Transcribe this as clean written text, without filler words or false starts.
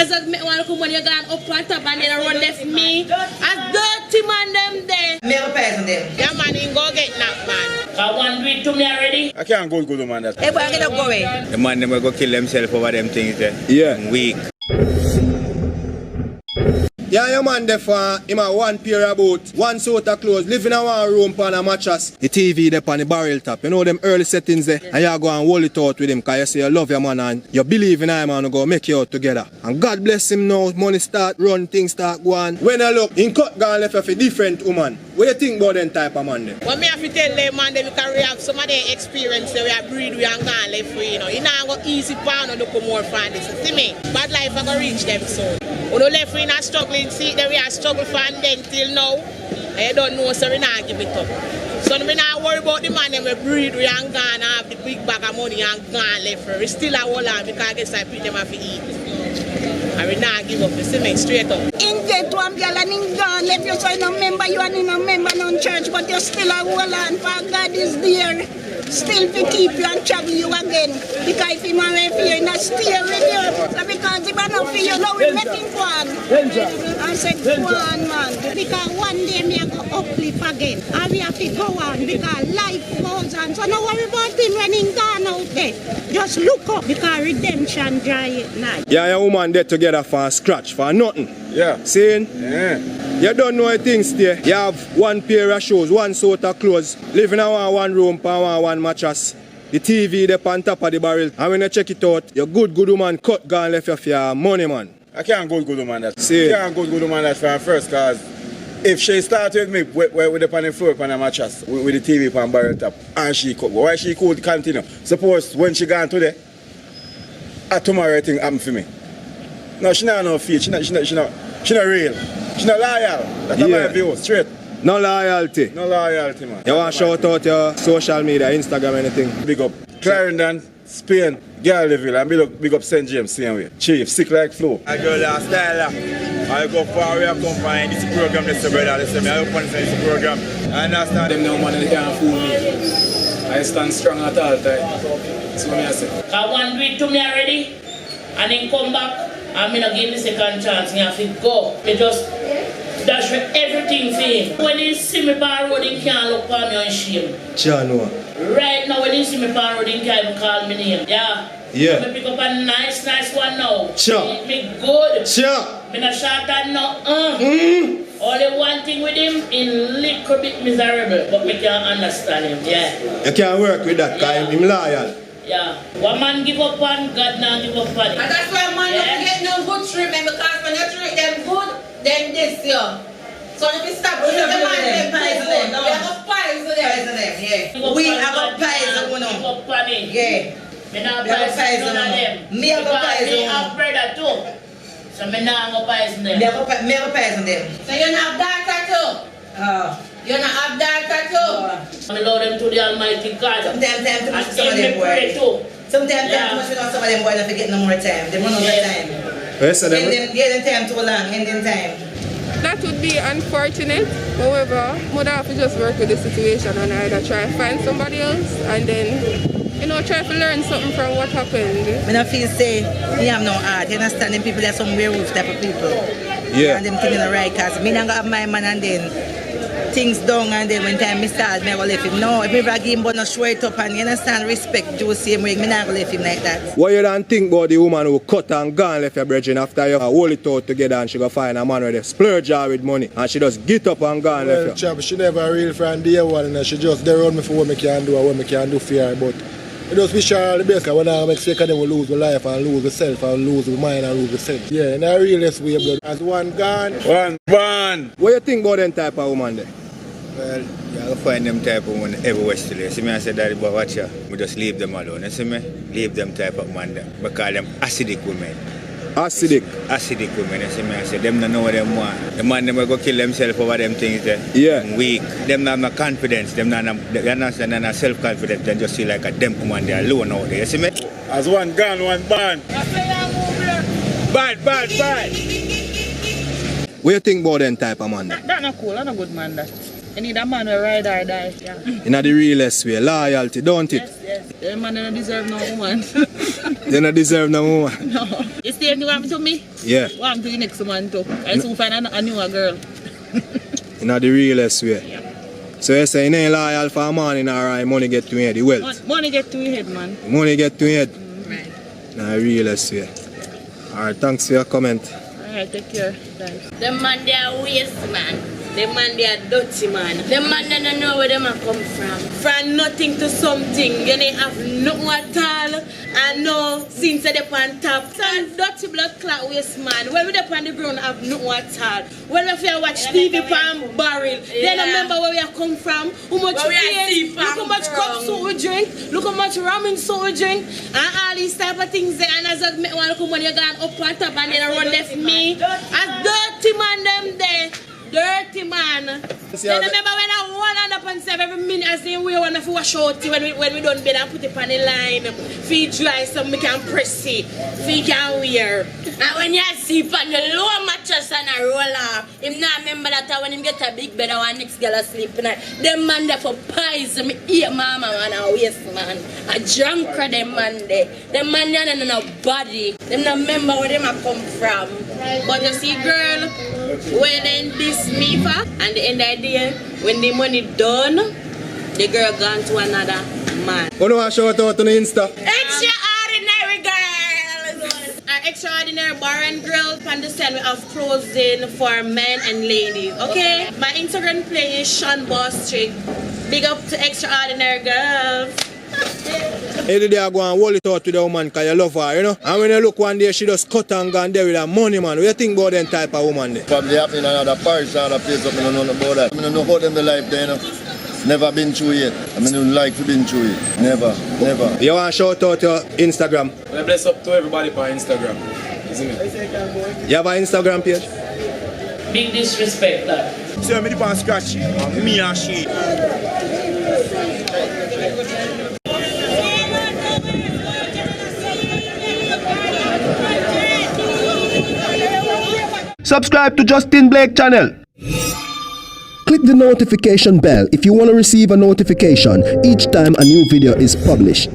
As I make one come when you gone up on top and then run left me. As dirty man them there. Me have a prize on them. Yeah man, you go get knocked man. I want to do it to me already. I can't go good man that. Hey boy, get up go away. The man them will go kill themselves over them things there. Yeah. Weak. Yeah, your man there for him a one pair of boot, one suit of clothes, live in a one room pan a mattress. The TV there on the barrel top. You know them early settings there. And you go and hold it out with him because you say you love your man and you believe in him and go make you out together. And God bless him now, money start run, things start going. When I look, in cut gone left of a different woman. What do you think about them type of man there? What me have to tell them man, they can react some of their experience they have breed we and gone left for you know. You know go easy pound or look more fun this. See me? Bad life I go reach them soon. When you left in a struggling seat, they are struggle for and then till now. I don't know, so we not give it up. So we not worry about the man them we breed we and gone have the big bag of money and gone left for. We still a hold on because I guess I put them have to eat. I will not give up, you see me, straight up. In get one girl and in gone left you so you no member you and you no member non church but you still a hold on for God is there. Still to keep you and travel you again. Because if him away for you, not stay with you. So because if I not for you, now we let him go on. I said go on man. Because one day me I go uplift again. And we have to go on because life goes on. So no worry about him when he gone out there. Just look up because redemption dry at night. Yeah, your woman there together for a scratch, for nothing. Yeah. Seeing? Yeah. You don't know things there. You have one pair of shoes, one suit of clothes, living in one room, one mattress. The TV there on top of the barrel. And when you check it out, your good woman cut gone left you for your money man. I can't go good man that. See? I can't go good man that for first cause if she started with me with the pan the floor on a mattress with the TV on barrel top and she could why she could continue. Suppose when she gone today, tomorrow thing happen for me. No, she not no faith, she not real. She not loyal. That's my view, straight. No loyalty. No loyalty, man. You want to shout out your social media, Instagram, anything? Big up Clarendon, Spain, Galeville, and big up St. James, same way. Chief, sick like flu. I go last style. I go far away, I come from this program, this brother, this I open this program. I understand them no man, they can't fool me. I stand strong at all time. That's what I say. I want to do it to me already, and then come back. I'm going to give me second chance. You have to go. Me just dash with everything for him. When he see me on road, he can't look for me on shame. Chano. Right now, when he see me on road, he can't even call me name. Yeah. Yeah. Me pick up a nice one now. Sure. Me good. Sure. Me not short and no. Only one thing with him, in little bit miserable, but me can't understand him. Yeah. You can't work with that because him loyal. Yeah. One man give up on, God now give up on it. And that's why man don't get no good treatment because when you treat them good, then this year. So if you stop treating the man them good, we have a poison them. Yeah. We have a poison one. Give up on it. Yeah. Me not poison none of them. Me have a poison. Me have brother too. So me not go poison them. Me have a poison them. So you not have daughter too? You not have daughter too? I allow them to the Almighty God. Sometimes some of them boys. Sometimes some of them boys don't forget no more time. They run out of time. Yes, so them time too long, ending time. That would be unfortunate. However, would have to just work with the situation and either try to find somebody else and then, try to learn something from what happened. I don't feel say you have no heart. You understand them people, they're some werewolf type of people. Yeah. And them things in the right cause me not have my man and then things down and then when time me start, me go left him. No, if me give him but not show it up and you understand respect do the same way, me not go left him like that. What you don't think about the woman who cut and gone left your brethren after you hold it out together and she go find a man with a splurge her with money and she just get up and gone left you? Chap, she never a real friend day one and she just there around me for what me can do and what me can do for her, but I just wish her the best because when I make fake of them will lose my life and lose myself and lose my mind and lose myself. Yeah, in a realest way, blood. As one gone. One born. What you think about them type of woman there? Well, you have to find them type of woman everywhere still. You see me, I said that, but watch ya. We just leave them alone. You see me? Leave them type of man there. We call them acidic women. Acidic? Acidic women, you see me? I said them don't know what them want. The man them will go kill themselves over them things there. Yeah. Weak. Them not have no confidence. Them not have self-confidence. They just feel like a them woman there alone out there. You see me? As one gone, one born. Bad. What you think about them type of man there? That's not cool, that's not good man that. You need a man who ride or die. Yeah. In the realest way, loyalty, don't it? Yes. The man don't deserve no woman. They don't deserve no woman. No. You see if you want to me? Yeah. Want to the next man too. I soon find a newer girl. In the realest way. Yeah. So you say you ain't loyal for money or money get to your head, the wealth? Money get to your head, man. Money get to your head? Right. In the realest way. Alright, thanks for your comment. Alright, take care. Thanks. The man they are waste man. The man they are dirty man. The man they don't know where them a come from. From nothing to something, you don't have nothing at all. And no, since they're on top. Some dirty blood clot waste man. When we're on the ground, have nothing at all. When we watch TV from barrel, they don't remember where we have come from. How much beer, look how much cup soup we drink, look how much ramen soup we drink, and all these type of things there. And as I make one look when you're going up on top and then run left me. A dirty man them there. Dirty man. Then remember when I 107 every minute I say we want to wash out when we don't bed and put it on the line. Feed dry so we can press it. Feed can wear. And when you sleep on the low mattress and a roller, him not remember that when him get a big bed and one next girl asleep tonight. Them man there for pies, me eat mama man a waste man. A drunker them man there. Them man there no body. Them not remember where them a come from. But you see girl, when they diss me for, and the end of the day, when the money done, the girl gone to another man. You know what shout out on the Insta? Extraordinary girls! Our extraordinary bar and grill on the side we have frozen for men and ladies, okay? My Instagram play is Sean Boss Trick. Big up to extraordinary girls. Every day I go and hold it out to the woman because you love her, you know? And when you look one day, she just cut and gone there with her money, man. What do you think about them type of woman there? Probably happening in another parish or another place, I don't know about that. I don't know how them the life there, you know? Never been through it. I don't like to been through it. Never. You want to shout out your Instagram? Well, bless up to everybody on Instagram. Isn't it? You have an Instagram page? Big disrespect that. So me dip on scratch, and me and she. Subscribe to Justin Blake channel. Click the notification bell if you want to receive a notification each time a new video is published.